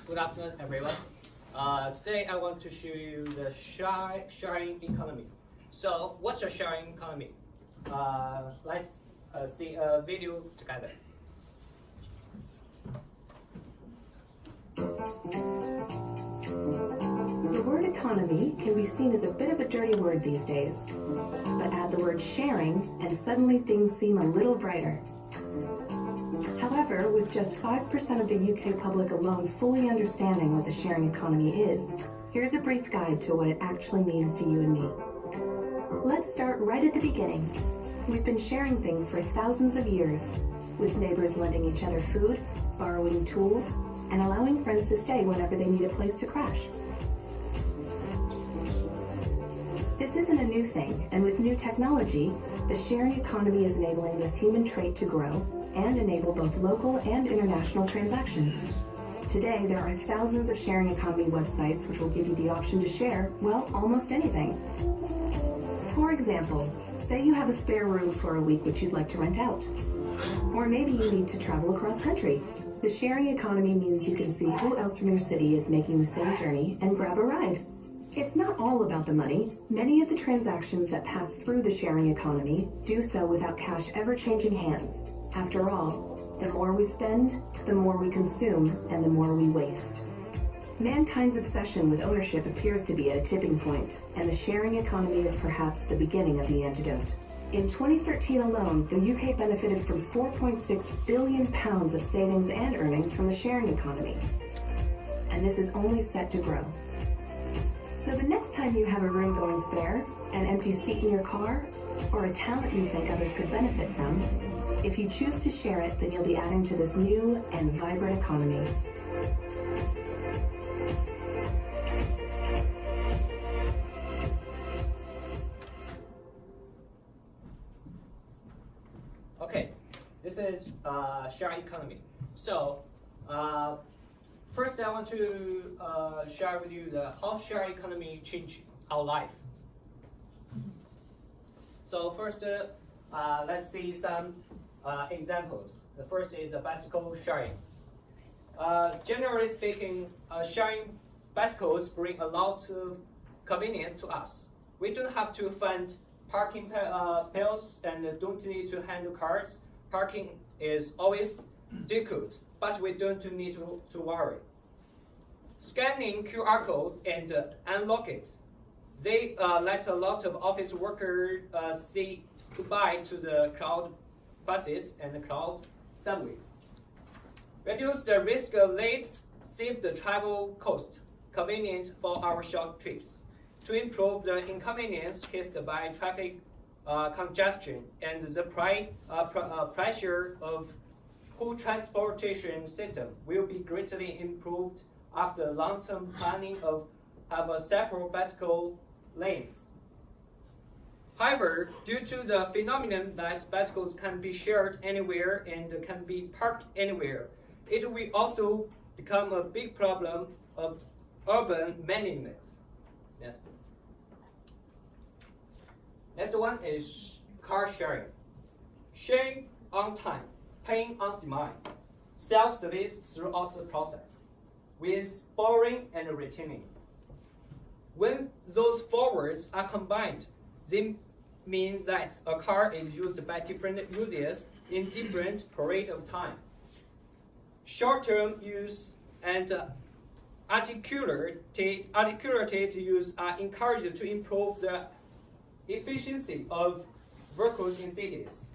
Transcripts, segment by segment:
Good afternoon, everyone. Today I want to show you the sharing economy. So, what's the sharing economy? Let's see a video together. The word economy can be seen as a bit of a dirty word these days, but add the word sharing and suddenly things seem a little brighter. However, with just 5% of the UK public alone fully understanding what the sharing economy is, here's a brief guide to what it actually means to you and me. Let's start right at the beginning. We've been sharing things for thousands of years, with neighbors lending each other food, borrowing tools, and allowing friends to stay whenever they need a place to crash. This isn't a new thing, and with new technology, the sharing economy is enabling this human trait to grow and enable both local and international transactions. Today, there are thousands of sharing economy websites which will give you the option to share, well, almost anything. For example, say you have a spare room for a week which you'd like to rent out. Or maybe you need to travel across country. The sharing economy means you can see who else from your city is making the same journey and grab a ride. It's not all about the money. Many of the transactions that pass through the sharing economy do so without cash ever changing hands. After all, the more we spend, the more we consume, and the more we waste. Mankind's obsession with ownership appears to be at a tipping point, and the sharing economy is perhaps the beginning of the antidote. In 2013 alone, the UK benefited from £4.6 billion of savings and earnings from the sharing economy. And this is only set to grow. So the next time you have a room going spare, an empty seat in your car, or a talent you think others could benefit from, if you choose to share it, then you'll be adding to this new and vibrant economy. Okay, this is sharing economy. So, first I want to share with you how sharing economy changed our life. So first, let's see some examples. The first is bicycle sharing. Generally speaking, sharing bicycles bring a lot of convenience to us. We don't have to fund parking pills and don't need to handle cars. Parking is always difficult, but we don't need to worry. Scanning QR code and unlock it. They let a lot of office workers say goodbye to the crowd buses and the crowd subway. Reduce the risk of late, save the travel cost, convenient for our short trips. To improve the inconvenience caused by traffic congestion and the pressure of whole transportation system will be greatly improved after long-term planning of have a separate bicycle lanes. However, due to the phenomenon that bicycles can be shared anywhere and can be parked anywhere, it will also become a big problem of urban management. Next one is car sharing. Sharing on time, paying on demand, self-service throughout the process, with borrowing and retaining. When those forwards are combined, they mean that a car is used by different users in different period of time. Short-term use and articulated use are encouraged to improve the efficiency of vehicles in cities.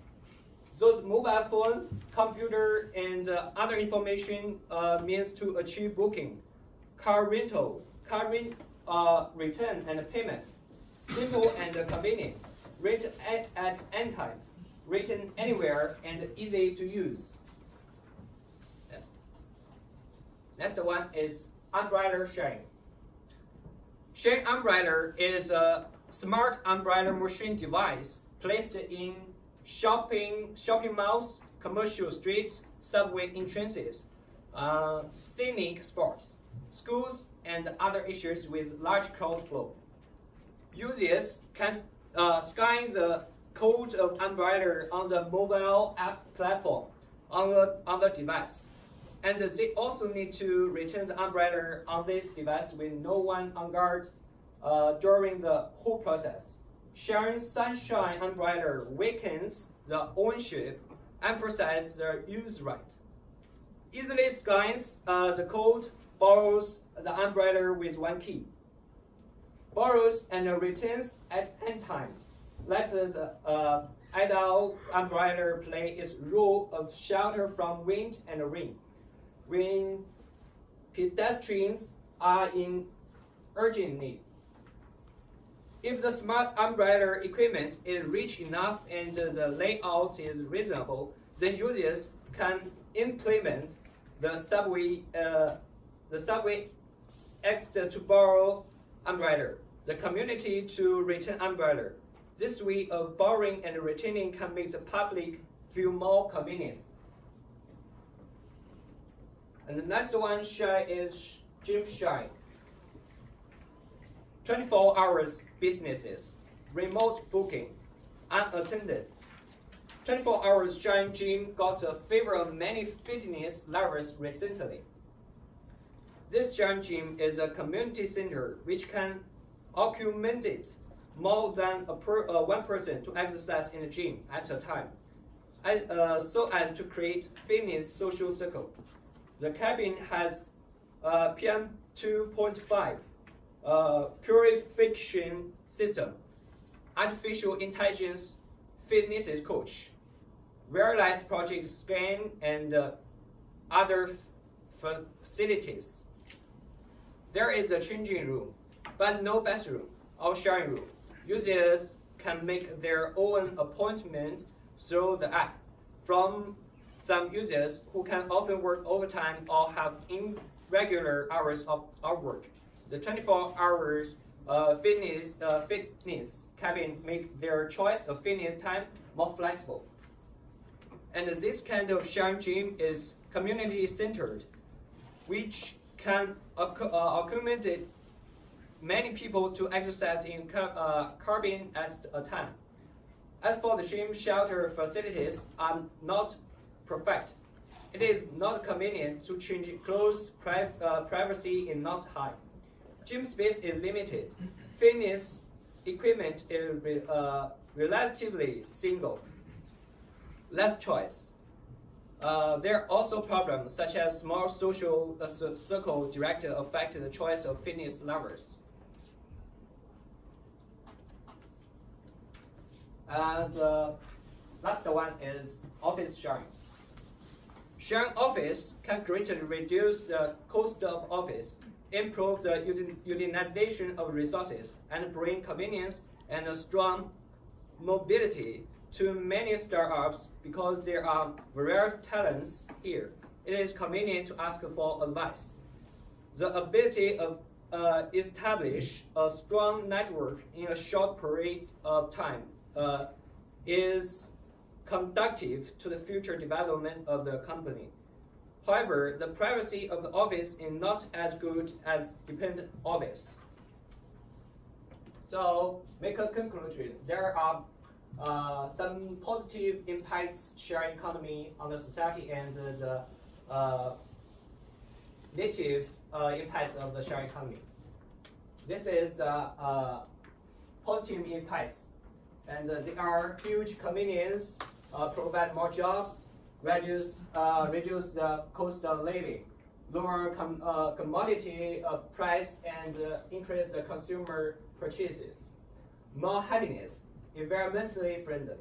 Those mobile phone, computer, and other information means to achieve booking, car rental, return and payment, simple and convenient, rent at any time, written anywhere, and easy to use. Yes. Next one is umbrella sharing. Sharing umbrella is a smart umbrella machine device placed in shopping malls, commercial streets, subway entrances, scenic spots, schools, and other issues with large crowd flow. Users can scan the code of umbrella on the mobile app platform on the device. And they also need to return the umbrella on this device with no one on guard during the whole process. Sharing sunshine umbrella weakens the ownership, emphasizes the use right. Easily scans the code, borrows the umbrella with one key, borrows and returns at any time. Let the adult umbrella play its role of shelter from wind and rain. When pedestrians are in urgent need. If the smart umbrella equipment is rich enough and the layout is reasonable, then users can implement the subway asked to borrow umbrella, the community to return umbrella. This way of borrowing and returning can make the public feel more convenient. And the next one is gym sharing. 24 hours businesses, remote booking, unattended. 24 hours sharing gym got the favor of many fitness lovers recently. This sharing gym is a community center which can accommodate more than one person to exercise in the gym at a time, so as to create fitness social circle. The cabin has PM 2.5 purification system, artificial intelligence fitness coach, wireless project scan, and other facilities. There is a changing room, but no bathroom or sharing room. Users can make their own appointment through the app. From some users who can often work overtime or have irregular hours of work, the 24 hours fitness cabin make their choice of fitness time more flexible. And this kind of sharing gym is community centered, which can accommodate many people to exercise in cabin at a time. As for the gym shelter facilities are not perfect. It is not convenient to change clothes. Privacy is not high. Gym space is limited. Fitness equipment is relatively single. Less choice. There are also problems such as small social circle directly affect the choice of fitness lovers. And the last one is office sharing. Sharing office can greatly reduce the cost of office, improve the utilization of resources, and bring convenience and a strong mobility to many startups because there are various talents here. It is convenient to ask for advice. The ability of establish a strong network in a short period of time is conducive to the future development of the company. However, the privacy of the office is not as good as dependent office. So, make a conclusion. There are some positive impacts sharing economy on the society and the negative impacts of the sharing economy. This is positive impacts, and there are huge convenience, provide more jobs, reduce the cost of living, lower commodity price, and increase the consumer purchases, more happiness, environmentally friendly.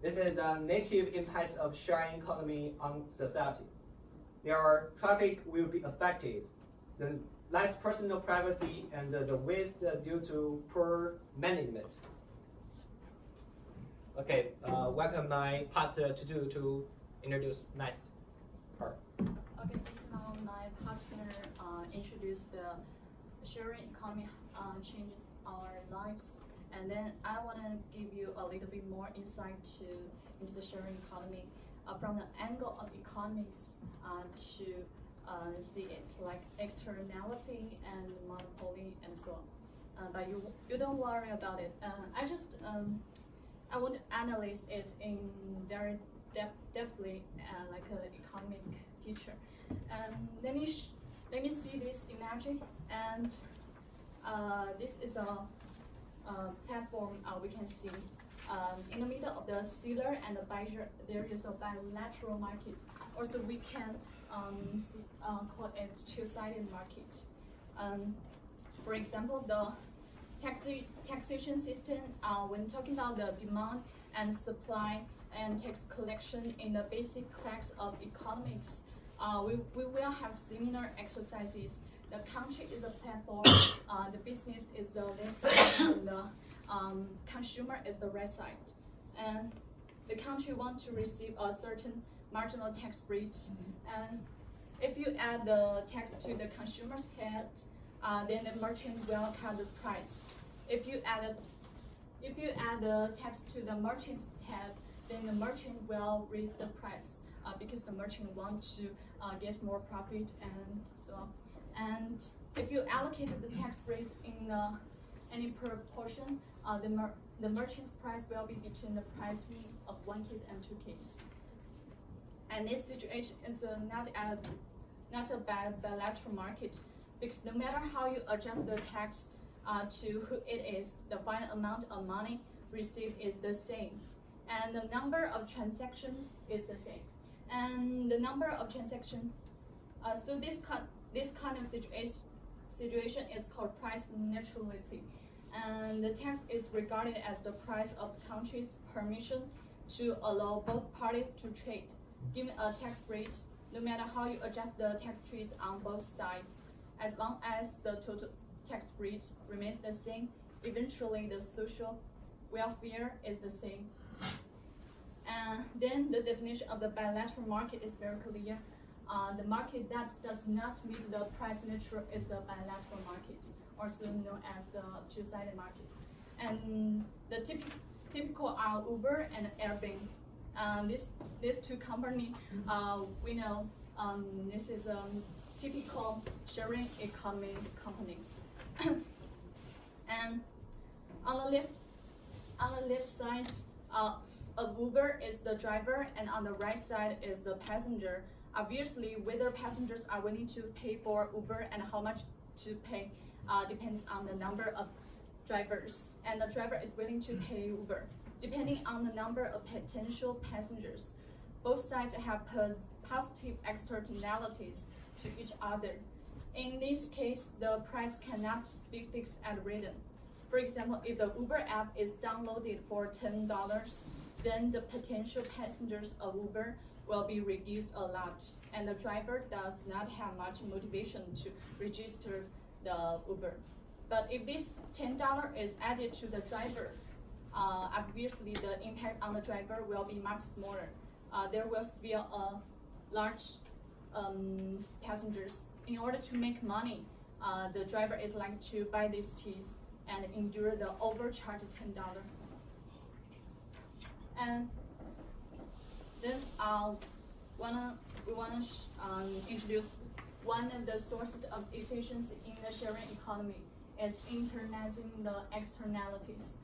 This is the negative impacts of sharing economy on society. Traffic will be affected, the less personal privacy, and the waste due to poor management. Okay, welcome my part to introduce next part. Okay, just now my partner introduced the sharing economy changes our lives, and then I want to give you a little bit more insight into the sharing economy from the angle of economics to see it like externality and monopoly and so on. But you don't worry about it. I want to analyze it in very definitely like an economic teacher. And let me see this image, and this is a platform we can see. In the middle of the seller and the buyer, there is a bilateral market. Also, we can call it two-sided market. For example, the taxation system, when talking about the demand and supply and tax collection in the basic class of economics, we will have similar exercises. The country is a platform, the business is the left side, and the consumer is the right side. And the country wants to receive a certain marginal tax rate, and if you add the tax to the consumer's head, then the merchant will cut the price. If you add the tax to the merchant's head, then the merchant will raise the price because the merchant wants to get more profit and so on. And if you allocate the tax rate in any proportion, the merchant's price will be between the pricing of one case and two cases. And this situation is not a bad bilateral market, because no matter how you adjust the tax to who it is, the final amount of money received is the same, and the number of transactions is the same. And the number of transactions, so this kind of situation is called price neutrality, and the tax is regarded as the price of the country's permission to allow both parties to trade. Given a tax rate, no matter how you adjust the tax rates on both sides, as long as the total tax rate remains the same, eventually the social welfare is the same. And then the definition of the bilateral market is very clear. The market that does not meet the price neutral is the bilateral market, also known as the two-sided market. And the typical are Uber and Airbnb. These two companies, we know this is a typical sharing economy company. And on the left side of Uber is the driver, and on the right side is the passenger. Obviously, whether passengers are willing to pay for Uber and how much to pay depends on the number of drivers, and the driver is willing to pay Uber depending on the number of potential passengers. Both sides have positive externalities to each other. In this case, the price cannot be fixed at random. For example, if the Uber app is downloaded for $10, then the potential passengers of Uber will be reduced a lot, and the driver does not have much motivation to register the Uber. But if this $10 is added to the driver, obviously the impact on the driver will be much smaller. There will be a large passengers. In order to make money, the driver is like to buy these teas and endure the overcharged $10. And then we wanna introduce one of the sources of efficiency in the sharing economy is internalizing the externalities.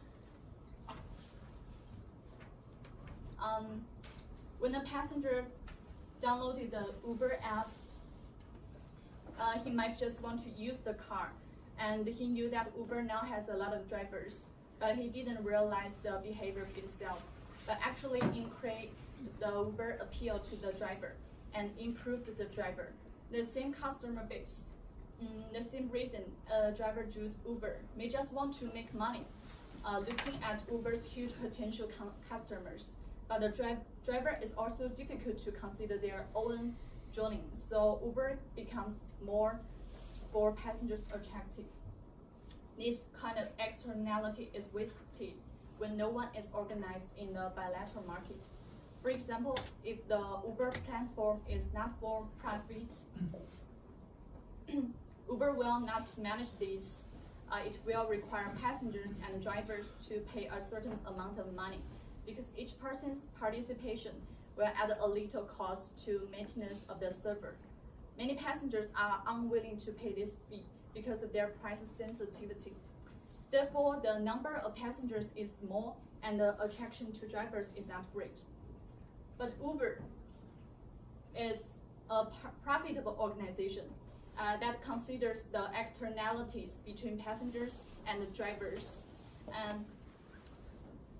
When a passenger downloaded the Uber app, he might just want to use the car, and he knew that Uber now has a lot of drivers, but he didn't realize the behavior itself. But actually increased the Uber appeal to the driver and improved the driver. The same customer base, the same reason a driver choose Uber may just want to make money, looking at Uber's huge potential customers. But the driver is also difficult to consider their own journey, so Uber becomes more for passengers attractive. This kind of externality is wasted when no one is organized in the bilateral market. For example, if the Uber platform is not for profit, Uber will not manage this. It will require passengers and drivers to pay a certain amount of money, because each person's participation will add a little cost to maintenance of the server. Many passengers are unwilling to pay this fee because of their price sensitivity. Therefore, the number of passengers is small and the attraction to drivers is not great. But Uber is a profitable organization that considers the externalities between passengers and the drivers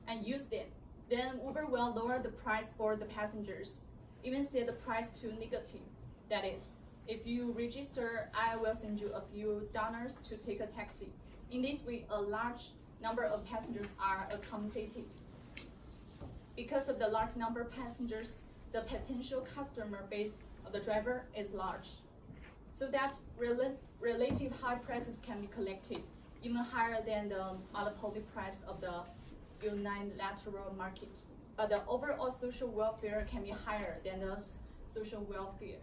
and use them. Then Uber will lower the price for the passengers, even set the price to negative. That is, if you register, I will send you a few dollars to take a taxi. In this way, a large number of passengers are accommodated. Because of the large number of passengers, the potential customer base of the driver is large. So that relative high prices can be collected, even higher than the monopoly price of the unilateral market. But the overall social welfare can be higher than the social welfare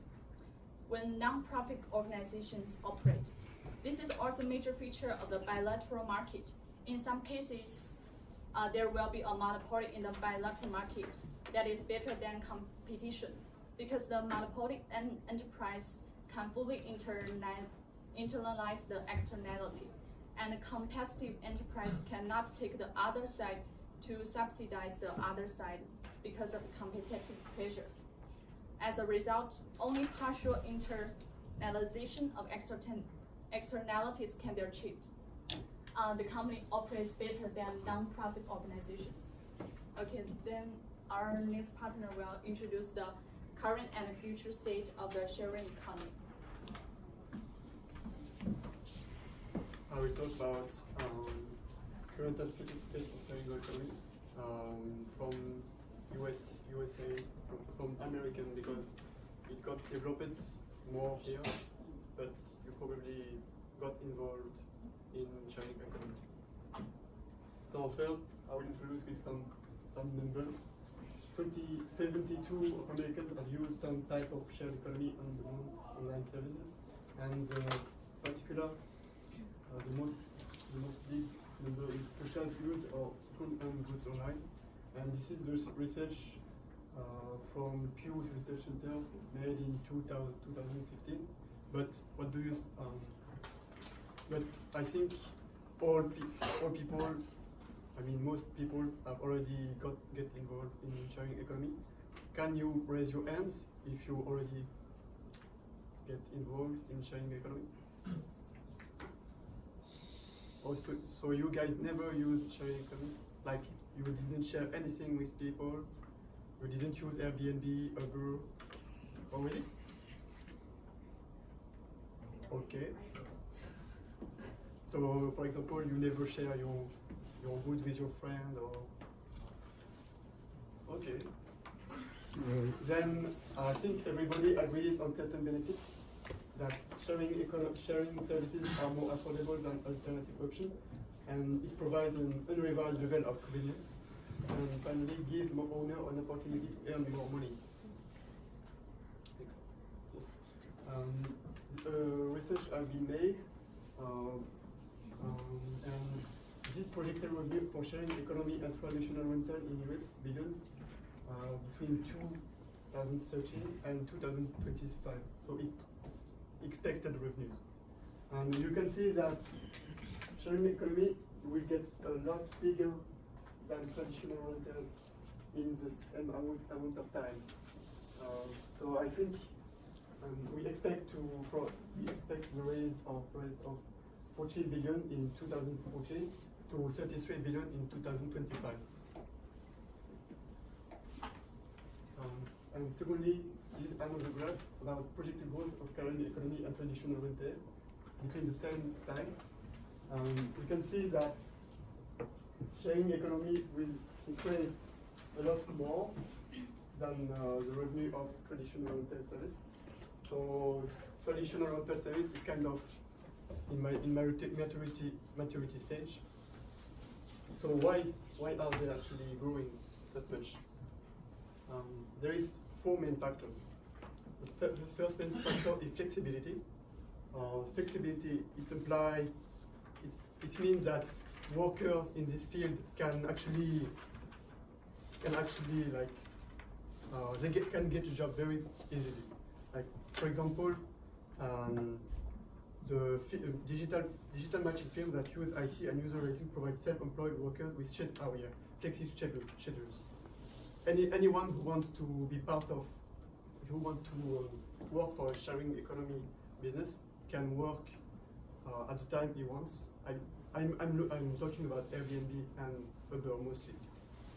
when non-profit organizations operate. This is also a major feature of the bilateral market. In some cases, there will be a monopoly in the bilateral market that is better than competition, because the monopoly enterprise can fully internalize the externality, and a competitive enterprise cannot take the other side to subsidize the other side because of competitive pressure. As a result, only partial internalization of externalities can be achieved. The company operates better than non-profit organizations. Okay, then our next partner will introduce the current and future state of the sharing economy. I will talk about current and future state of sharing economy from USA, from American, because it got developed more here, but you probably got involved in sharing economy. So first, I will introduce with some numbers. 72 of Americans have used some type of shared economy on the online services, and particular, the most big number is purchase goods or second-hand goods online, and this is the research from Pew Research Center made in 2015. But what do you? But I think all people. I mean, most people have already get involved in sharing economy. Can you raise your hands if you already get involved in sharing economy? Also, so you guys never used sharing economy? Like, you didn't share anything with people? You didn't use Airbnb, Uber? Already? Okay. So, for example, you never share your goods with your friend, or okay. Then I think everybody agrees on certain benefits, that sharing services are more affordable than alternative options, and it provides an unrivaled level of convenience, and finally gives more owner an opportunity to earn more money. Yes. Research has been made, and this projected revenue for sharing economy and traditional rental in US billions between 2013 and 2025. So it's expected revenues. And you can see that sharing economy will get a lot bigger than traditional rental in the same amount of time. So I think we expect the raise of 14 billion in 2014 to 33 billion in 2025. And secondly, this is another graph about projected growth of current economy and traditional rental between the same time. You can see that sharing economy will increase a lot more than the revenue of traditional rental service. So traditional rental service is kind of in maturity stage. So why are they actually growing that much? There is 4 main factors. The first main factor is flexibility. Flexibility, it means that workers in this field can actually get a job very easily. Like, for example, the digital matching firms that use IT and user rating provide self-employed workers with flexible schedules. anyone who wants to be part of, who want to work for a sharing economy business can work at the time he wants. I'm talking about Airbnb and Uber mostly.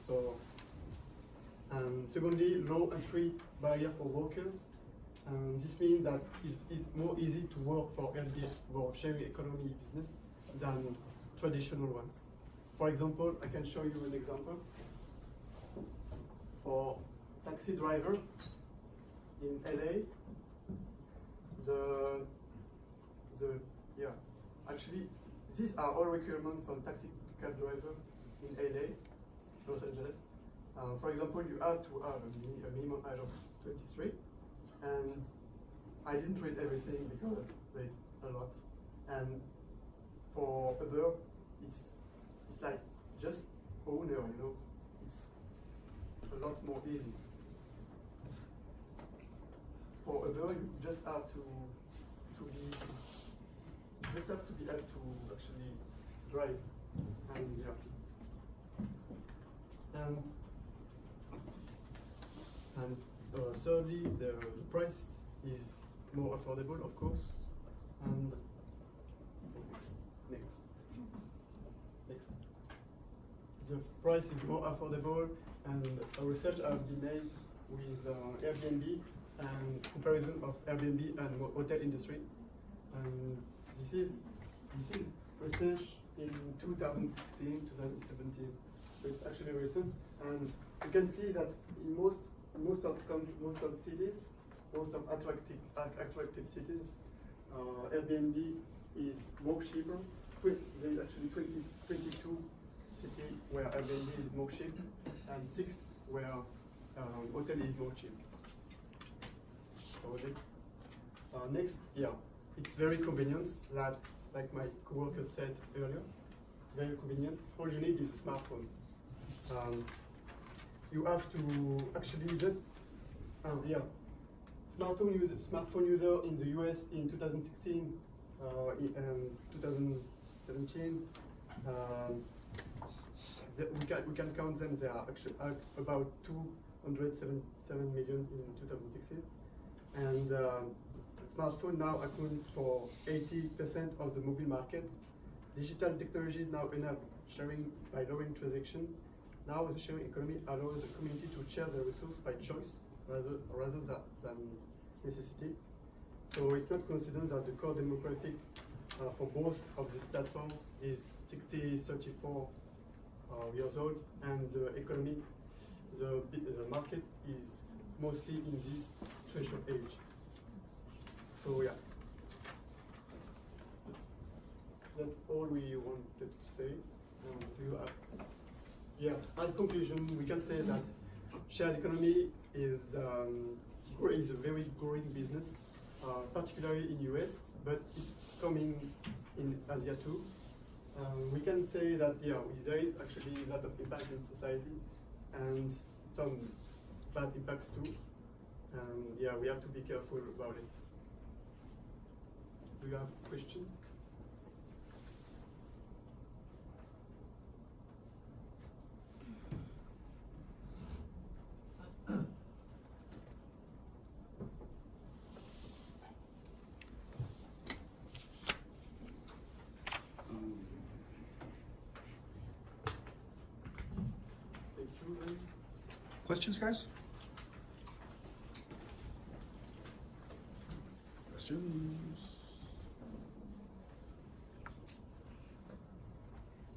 So, secondly, low entry barrier for workers. This means that it's more easy to work for Airbnb or sharing economy business than traditional ones. For example, I can show you an example. For taxi driver in LA, actually, these are all requirements for taxi cab driver in LA, Los Angeles. For example, you have to have a minimum age of 23, and I didn't read everything because there's a lot. And for Uber, it's like just owner, you know, it's a lot more easy. For Uber, you just have to be able to actually drive, and yeah. And thirdly, the price is more affordable, of course. And next. The price is more affordable, and a research has been made with Airbnb and comparison of Airbnb and hotel industry. And this is research in 2016, 2017. So it's actually recent, and you can see that in most of cities, most of attractive cities, Airbnb is more cheaper. There's actually 22 cities where Airbnb is more cheap, and 6 where hotel is more cheap. So next, yeah, it's very convenient. Like my coworker said earlier, very convenient. All you need is a smartphone. You have to actually just smartphone user in the US in 2016 and 2017. We can count them. There are actually about 207 million in 2016, and smartphone now account for 80% of the mobile market. Digital technology now enable sharing by lowering transaction. Now the sharing economy allows the community to share the resource by choice rather than necessity. So it's not considered that the core demographic for both of these platforms is 64 years old, and the economy, the market is mostly in this threshold age. So yeah, that's all we wanted to say. As conclusion, we can say that shared economy is a very growing business, particularly in US, but it's coming in Asia too. We can say that there is actually a lot of impact in society and some bad impacts too. And we have to be careful about it. Do you have a question? Questions, guys? Questions?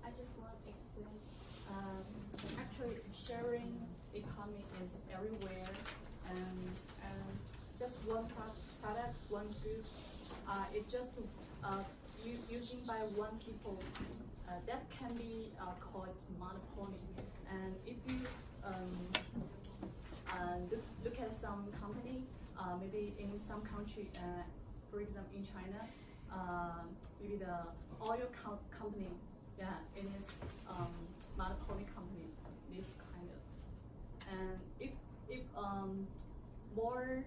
I just want to explain. Actually, sharing economy is everywhere, and just one product, one good. It just using by one people. That can be called monopoly. And if you look at some company, maybe in some country, for example in China, maybe the oil company, it is monopoly company, this kind of. And if more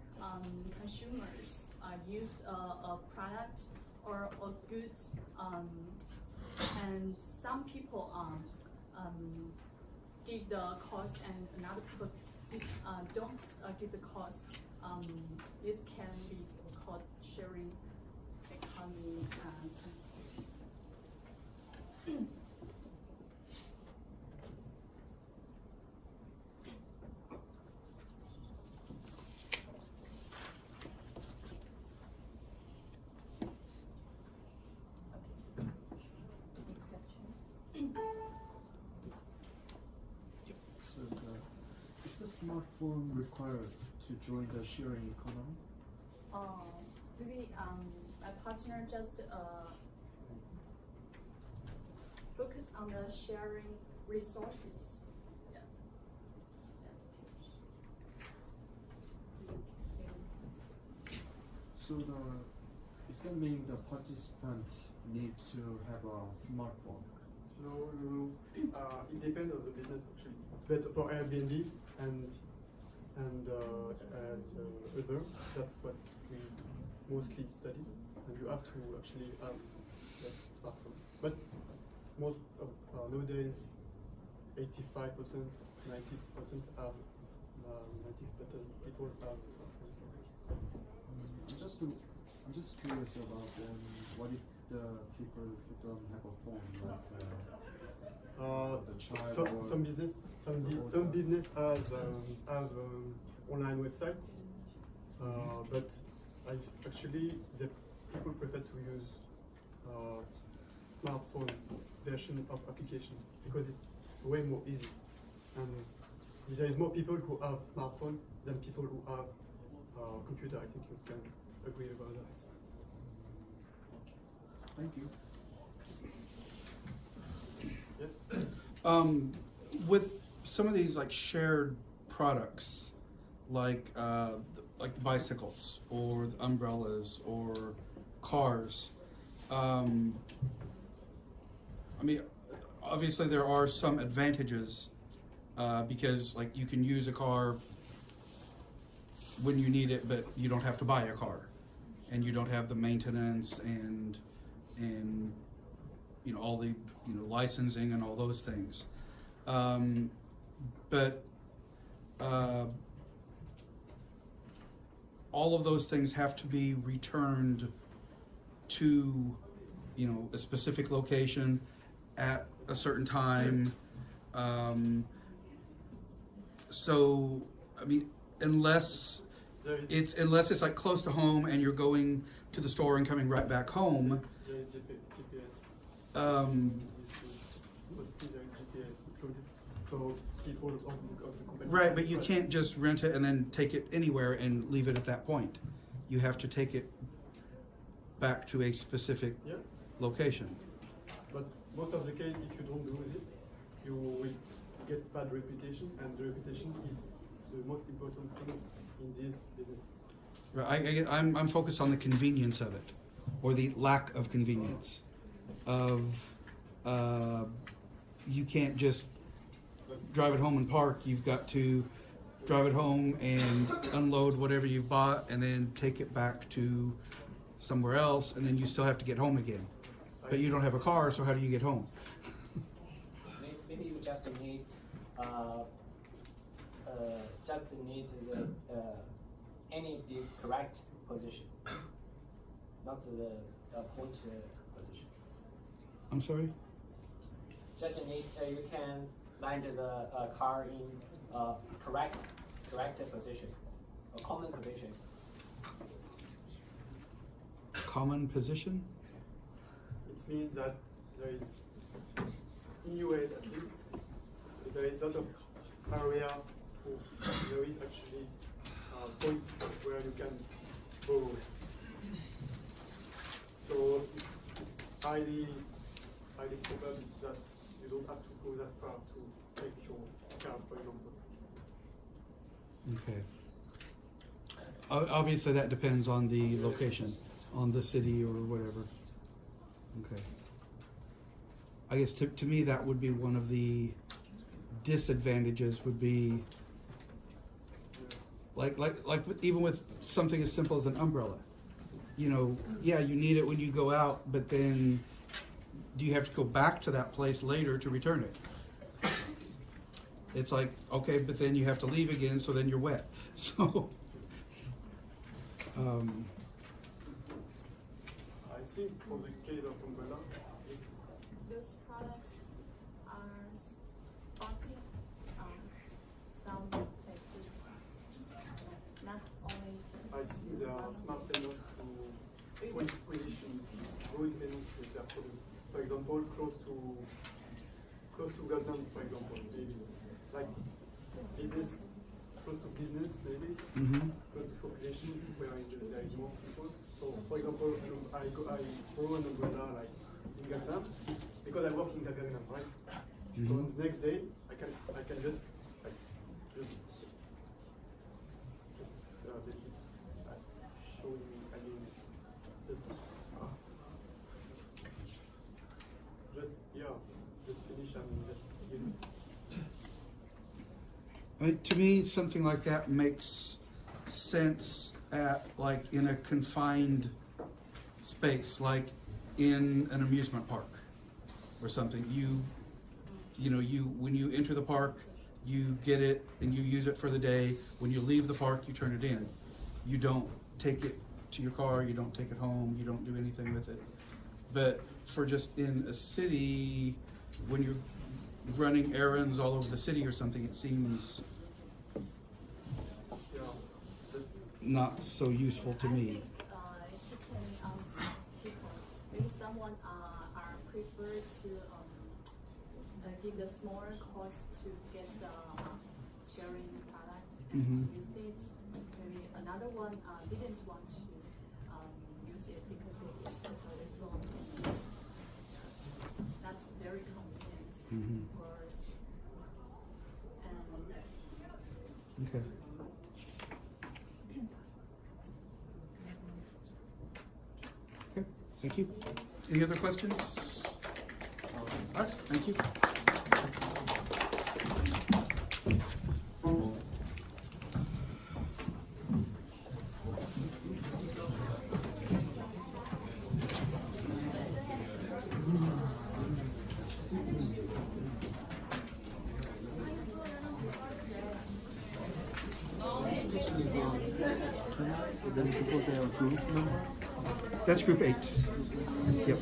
consumers use a product or a good, and some people give the cost and another people don't give the cost. This can be called sharing economy solution. So, is the smartphone required to join the sharing economy? Maybe my partner just focus on the sharing resources. Yeah. So does that mean the participants need to have a smartphone? No. It depends on the business actually. But for Airbnb and other, that's what we mostly study. And you have to actually have a smartphone. But most of nowadays, 85%, 90% have 90% people have smartphones. I'm just curious about what if the people who don't have a phone, like the child or Some business has online websites, but actually the people prefer to use smartphone version of application because it's way more easy, and there is more people who have smartphone than people who have computer. I think you can agree about that. Thank you. Yes. With some of these like shared products, like the bicycles or the umbrellas or cars, I mean, obviously there are some advantages because like you can use a car when you need it, but you don't have to buy a car, and you don't have the maintenance and you know all the licensing and all those things. But all of those things have to be returned to a specific location at a certain time. So I mean, unless it's like close to home and you're going to the store and coming right back home. There is GPS. GPS included. So people of the company. Right, but you can't just rent it and then take it anywhere and leave it at that point. You have to take it back to a specific location. But most of the case, if you don't do this, you will get bad reputation, and the reputation is the most important thing in this business. Right, I'm focused on the convenience of it, or the lack of convenience of you can't just drive it home and park. You've got to drive it home and unload whatever you've bought and then take it back to somewhere else, and then you still have to get home again. But you don't have a car, so how do you get home? Maybe you just need the correct position, not the point position. I'm sorry? Just need you can land the car in correct position, a common position. Common position? It means that there is, in US at least, there is a lot of area there is actually points where you can borrow. So it's highly probable that you don't have to go that far to take your car, for example. Okay. Obviously, that depends on the location, on the city or whatever. Okay. I guess to me that would be one of the disadvantages. Would be like even with something as simple as an umbrella. Yeah, you need it when you go out, but then do you have to go back to that place later to return it? it's like, okay, but then you have to leave again, so then you're wet. So, I think for the case of umbrella, Those products are spotty, some places, not only just. I think they are smart enough to position good enough with their product. For example, close to Gangnam, for example, maybe like business, close to business, maybe close to population where there is more people. So, for example, I borrow an umbrella like in Gangnam because I work in Gangnam, right? So the next day I can just make it showing. I mean, just finish and just give it. I mean, to me, something like that makes sense at like in a confined space, like in an amusement park or something. You know, when you enter the park, you get it and you use it for the day. When you leave the park, you turn it in. You don't take it to your car, you don't take it home, you don't do anything with it. But for just in a city, when you're running errands all over the city or something, it seems not so useful to me. It depends on some people. Maybe someone are prefer to give the smaller cost to get the sharing product and to use it. Maybe another one didn't want to use it because it is a little not very convenient for and Okay. Okay, thank you. Any other questions? Us, thank you. That's because they are group number. That's group 8. Yep.